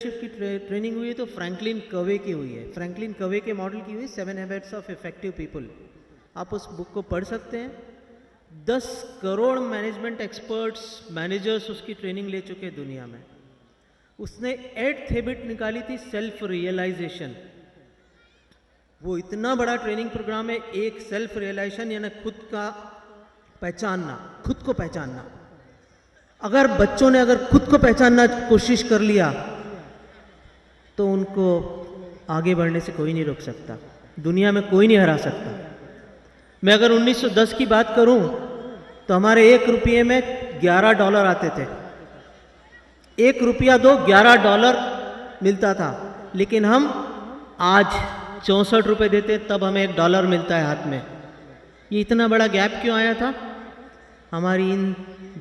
की ट्रेनिंग हुई है तो फ्रैंकलिन कवे की हुई है। फ्रैंकलिन कवे के मॉडल की हुई 7 हैबिट्स ऑफ इफेक्टिव पीपल। आप उस बुक को पढ़ सकते हैं। 10 करोड़ मैनेजमेंट एक्सपर्ट्स मैनेजर्स उसकी ट्रेनिंग ले चुके हैं दुनिया में। उसने 8th हैबिट निकाली थी, सेल्फ रियलाइजेशन। वो इतना बड़ा ट्रेनिंग प्रोग्राम है। एक सेल्फ रियलाइजेशन यानी खुद का पहचानना, खुद को पहचानना। अगर बच्चों ने अगर खुद को पहचानना कोशिश कर लिया तो उनको आगे बढ़ने से कोई नहीं रोक सकता, दुनिया में कोई नहीं हरा सकता। मैं अगर 1910 की बात करूं तो हमारे 1 रुपये में $11 आते थे। 1 रुपया दो $11 मिलता था। लेकिन हम आज 64 रुपये देते तब हमें $1 मिलता है हाथ में। ये इतना बड़ा गैप क्यों आया था? हमारी इन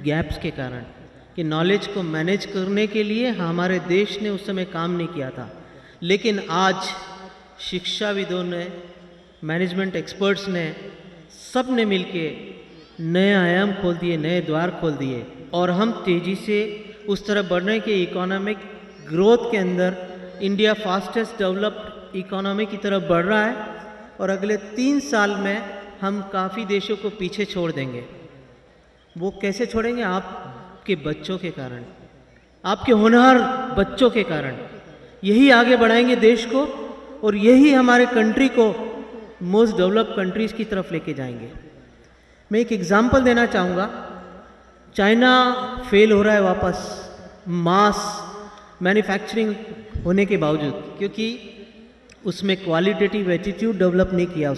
गैप्स के कारण कि नॉलेज को मैनेज करने के लिए हमारे देश ने उस समय काम नहीं किया था। लेकिन आज शिक्षाविदों ने, मैनेजमेंट एक्सपर्ट्स ने, सब ने मिलके नए आयाम खोल दिए, नए द्वार खोल दिए और हम तेज़ी से उस तरफ बढ़ने के इकोनॉमिक ग्रोथ के अंदर इंडिया फास्टेस्ट डेवलप्ड इकोनॉमी की तरफ बढ़ रहा है और अगले 3 साल में हम काफ़ी देशों को पीछे छोड़ देंगे। वो कैसे छोड़ेंगे? आपके बच्चों के कारण, आपके होनहार बच्चों के कारण। यही आगे बढ़ाएंगे देश को और यही हमारे कंट्री को मोस्ट डेवलप्ड कंट्रीज़ की तरफ लेके जाएंगे। मैं एक एग्जांपल देना चाहूँगा। चाइना फेल हो रहा है वापस मास मैन्युफैक्चरिंग होने के बावजूद, क्योंकि उसमें क्वालिटेटिव एटीट्यूड डेवलप नहीं किया।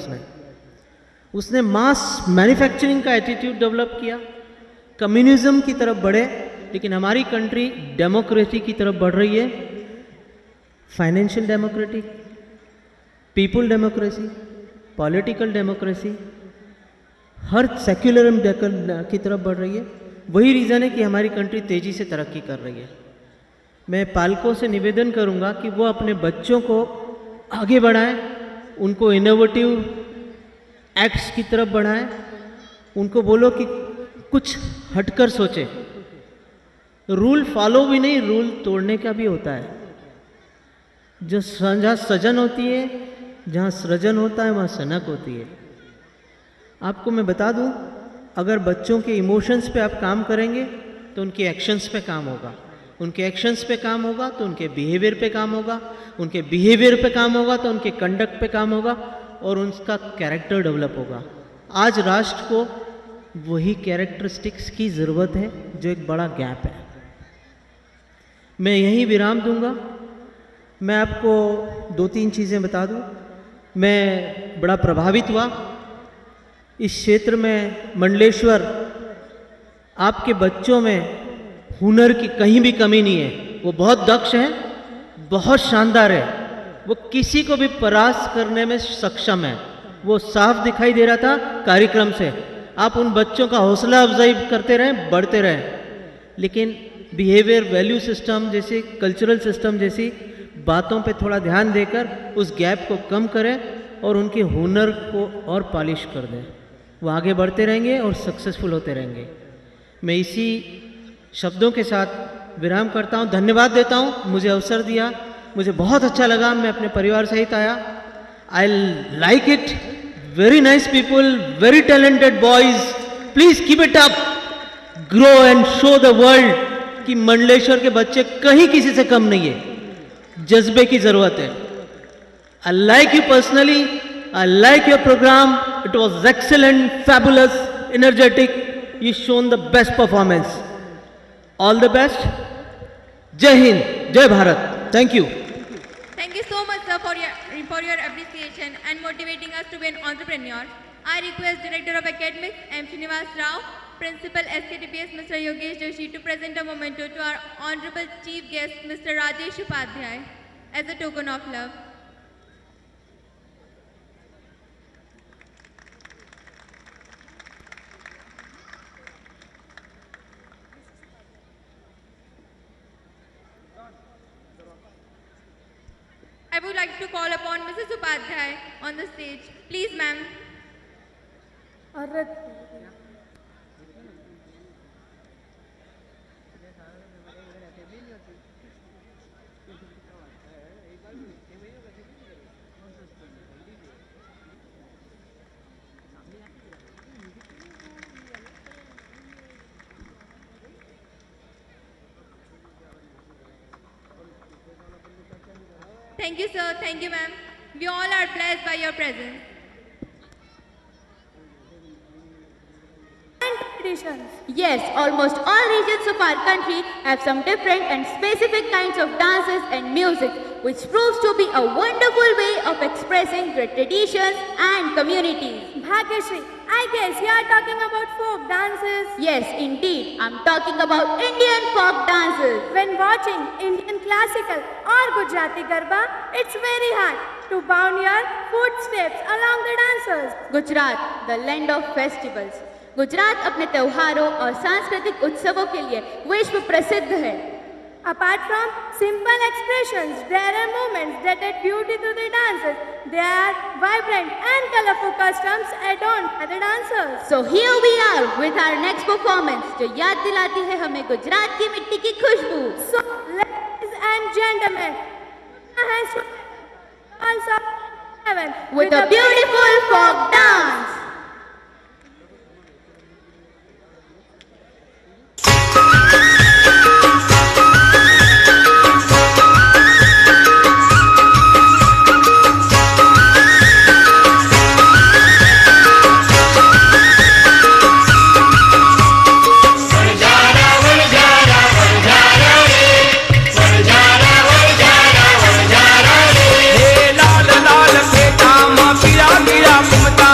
उसने मास मैन्युफैक्चरिंग का एटीट्यूड डेवलप किया, कम्युनिज्म की तरफ बढ़े। लेकिन हमारी कंट्री डेमोक्रेसी की तरफ बढ़ रही है। Financial democracy, people democracy, political democracy, हर सेक्युलरिज्म की तरफ बढ़ रही है। वही रीज़न है कि हमारी कंट्री तेज़ी से तरक्की कर रही है। मैं पालकों से निवेदन करूंगा कि वो अपने बच्चों को आगे बढ़ाएं, उनको इनोवेटिव एक्ट्स की तरफ बढ़ाएं। उनको बोलो कि कुछ हटकर सोचे। रूल फॉलो भी नहीं, रूल तोड़ने का भी होता है। जहाँ सजन होती है, जहाँ सृजन होता है, वहाँ सनक होती है। आपको मैं बता दूं, अगर बच्चों के इमोशंस पे आप काम करेंगे तो उनके एक्शंस पे काम होगा, उनके एक्शंस पे काम होगा तो उनके बिहेवियर पे काम होगा, उनके बिहेवियर पे काम होगा तो उनके कंडक्ट पे काम होगा और उनका कैरेक्टर डेवलप होगा। आज राष्ट्र को वही कैरेक्टरिस्टिक्स की ज़रूरत है, जो एक बड़ा गैप है। मैं यहीं विराम दूंगा। मैं आपको 2-3 चीज़ें बता दूं। मैं बड़ा प्रभावित हुआ इस क्षेत्र में। मंडलेश्वर, आपके बच्चों में हुनर की कहीं भी कमी नहीं है। वो बहुत दक्ष हैं, बहुत शानदार है। वो किसी को भी परास्त करने में सक्षम है। वो साफ दिखाई दे रहा था कार्यक्रम से। आप उन बच्चों का हौसला अफजाई करते रहें, बढ़ते रहें। लेकिन बिहेवियर, वैल्यू सिस्टम जैसे, कल्चरल सिस्टम जैसी बातों पे थोड़ा ध्यान देकर उस गैप को कम करें और उनके हुनर को और पॉलिश कर दें। वो आगे बढ़ते रहेंगे और सक्सेसफुल होते रहेंगे। मैं इसी शब्दों के साथ विराम करता हूँ, धन्यवाद देता हूँ। मुझे अवसर दिया, मुझे बहुत अच्छा लगा। मैं अपने परिवार सहित आया। I like it. Very nice people, very talented boys. Please keep it up, grow and show the world कि मंडलेश्वर के बच्चे कहीं किसी से कम नहीं है। जज्बे की जरूरत है। I like you personally, I like your programme. It was excellent, fabulous, energetic. You shone the best performance. All the best. जय हिंद, जय Bharat. Thank you. Thank you so much, sir, for your appreciation and motivating us to be an entrepreneur. I request Director of Academics, M. Srinivas Rao, Principal SKTPS, Mr. Yogesh Joshi, to present a memento to our Honorable Chief Guest, Mr. Rajesh Upadhyay, as a token of love. I would like to call upon Mrs. Upadhyay on the stage. Please, ma'am. Thank you, sir. Thank you, ma'am. We all are blessed by your presence. Traditions. Yes, almost all regions of our country have some different and specific kinds of dances and music, which proves to be a wonderful way of expressing their traditions and communities. Bhagyashree, I guess you are talking about folk dances. Yes, indeed, I'm talking about Indian folk dances. When watching Indian classical or Gujarati Garba, it's very hard to bound your footsteps along the dancers. Gujarat, the land of festivals. Gujarat अपने त्योहारों और सांस्कृतिक उत्सवों के लिए विश्व प्रसिद्ध है. Apart from simple expressions, there are movements that add beauty to the dances. They are vibrant and colorful customs adorned by the dancers. So here we are with our next performance, जो याद दिलाती है हमें गुजरात की मिट्टी की खुशबू. So, ladies and gentlemen, put your hands to the walls of heaven With a beautiful folk dance. लाल लाल फेटा मां पीला पीला घूमता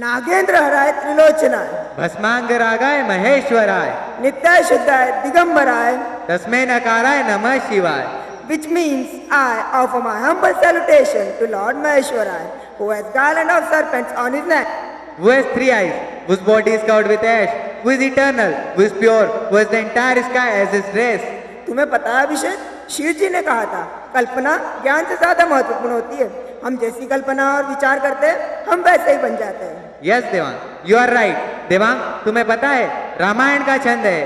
नागेंद्र हराय त्रिलोचनाय भस्मांगरागाय महेश्वराय नित्याय शुद्धाय दिगंबराय तस्मै नकाराय नमः शिवाय. which means I offer my humble salutation to Lord Maheshwarai, who has garland of serpents on his neck, Who has 3 eyes, whose body is covered with ash, who is eternal, who is pure, who has the entire sky as his dress. तुम्हें पता है अभिषेक, शिव जी ने कहा था कल्पना ज्ञान से ज्यादा महत्वपूर्ण होती है. हम जैसी कल्पना और विचार करते हैं हम वैसे ही बन जाते हैं. Yes Devang, you are right. Devang, तुम्हें पता है रामायण का छंद है,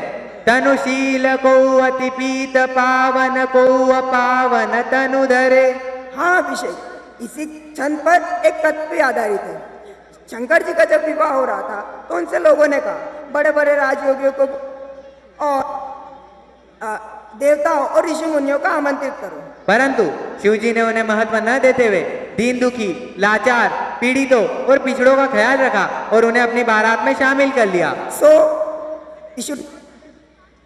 तनुशील को अति पीत पावन को अपावन तनु धरे. हाँ अभिषेक, इसी छंद पर एक तत्व आधारित है. शंकर जी का जब विवाह हो रहा था तो उनसे लोगों ने कहा बड़े बड़े राजयोगियों को और देवताओं और ऋषि मुनियों का आमंत्रित करो. परंतु शिव जी ने उन्हें महत्व न देते हुए दीन दुखी, लाचार, पीड़ितों और पिछड़ों का ख्याल रखा और उन्हें अपनी बारात में शामिल कर लिया. So we should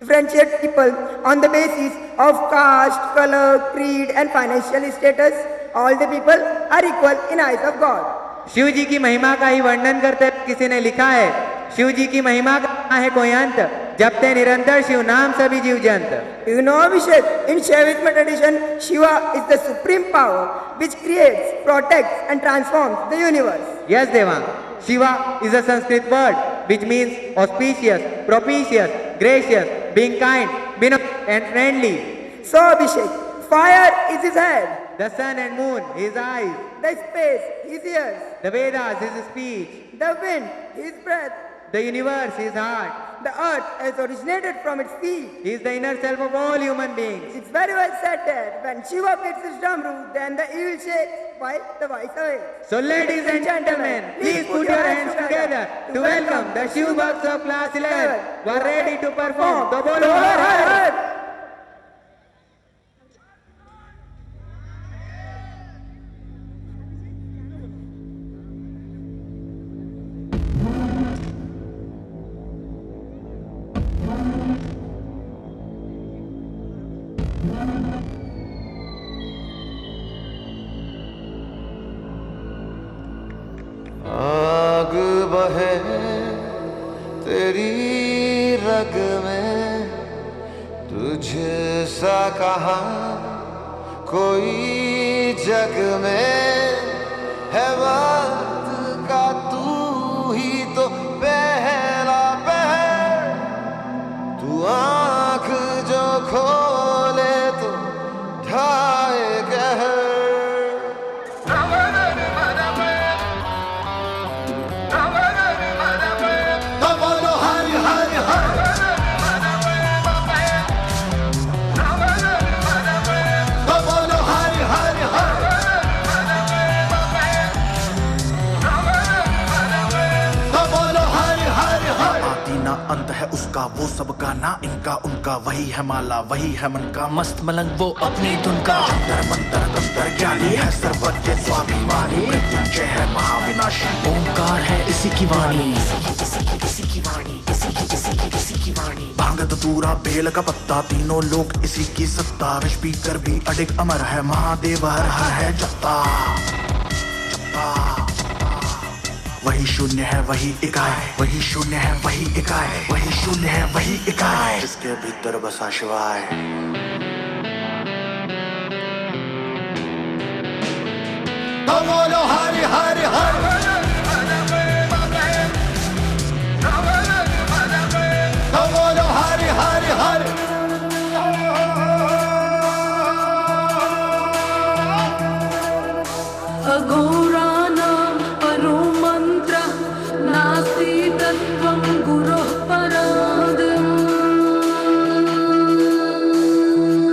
differentiate people on the basis of caste, color, creed and financial status. All the people are equal in eyes of God. Shiv जी की महिमा का ही वर्णन करते किसी ने लिखा है, शिव जी की महिमा का ना है कोई अंत, जपते निरंतर शिव नाम सभी जीव जंत. You know Abhishek, in Shaivism tradition, Shiva is the supreme power which creates, protects and transforms the universe. Yes Devang, Shiva is a Sanskrit word which means auspicious, propitious, gracious, being kind, benevolent and friendly. So Abhishek, fire is his head, The sun and moon, his eyes, the space, his ears, the Vedas, his speech, the wind, his breath, the universe, his heart. the earth has originated from its feet. He is the inner self of all human beings. It's very well said that when Shiva beats his drum root, then the evil shakes while the wise awake. So ladies and gentlemen, please put your hands together to welcome the Shiv Bhakts of class 11 who are ready to perform. So bolo har har. आग बहे तेरी रग में, तुझसा कहा कोई जग में है. वक्त का तू ही तो पहला पहर, तू आँख जो खोले तो ढाए कहर. अंत है उसका वो सबका ना इनका उनका, वही है माला वही है मन का मस्त मलंग वो अपनी धुन का. अंतर मंतर तंत्र ज्ञानी है सर्वज्ञ स्वाभिमानी, मृत्युंजय है महाविनाशी, ओंकार है इसी की वाणी. भांग धतूरा बेल का पत्ता तीनों लोग इसी की सत्ता, विष पी कर भी अडिग अमर है महादेव हर हर है जपता. वही शून्य है वही इकाई, वही शून्य है वही इकाई, वही शून्य है वही इकाई, जिसके भीतर बसा शिवाय. तो बोलो हरि हरि हरि, तो बोलो हरि हरि हरि. अघोरानां परो मंत्र नास्ति तत्त्वं गुरोः पराद्.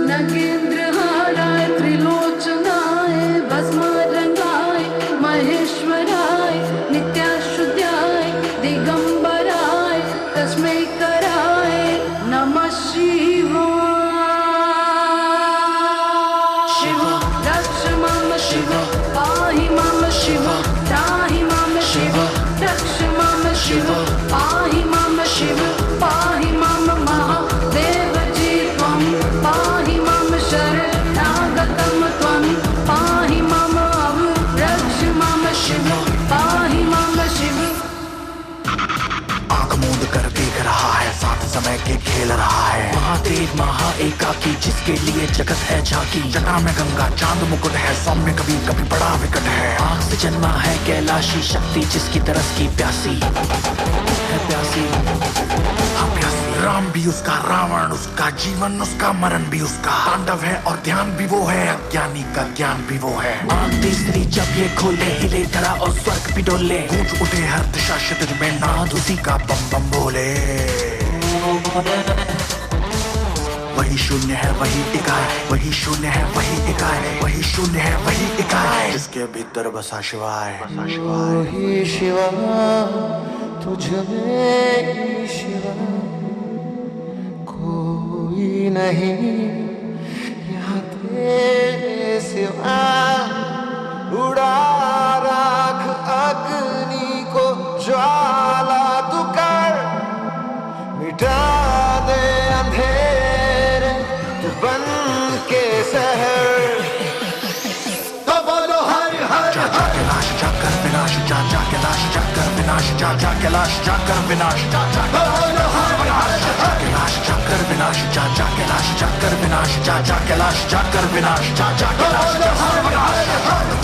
नगेन्द्रहाराय त्रिलोचनाय भस्मारंगाय महेश्वराय एक महा एकाकी जिसके लिए जगत है झांकी। जटा में गंगा चांद मुकुट है, सौम्य कभी कभी बड़ा विकट है। आग से जन्मा है कैलाशी, शक्ति जिसकी तरस की प्यासी है प्यासी, हाँ प्यासी। राम भी उसका, रावण उसका, जीवन उसका, मरण भी उसका। तांडव है और ध्यान भी वो है, अज्ञानी का ज्ञान भी वो है। आंख तीसरी जब ये खोले, हिले धरा और स्वर्ग भी डोले। गूंज उठे हर दिशा क्षितिज में, नाद उसी का बम बम बोले। वही शून्य है वही इकाई, वही शून्य है वही इकाई, वही शून्य है वही इकाई, जिसके भीतर बसा शिवाय। ही शिवा तुझ में ही शिवा, कोई नहीं यहाँ तेरे सिवा। उड़ा राख अग्नि को ज्वाला तू कर, मिटा दे अंधेरे तू बन के शहर। तो बोलो हर हर जा कैलाश जाकर विनाश, जा कैलाश जाकर विनाश, जा कैलाश जाकर विनाश, जा बोलो हर हर कैलाश जाकर विनाश, जा कैलाश जाकर विनाश, जा कैलाश जाकर विनाश, जा कैलाश जाकर विनाश।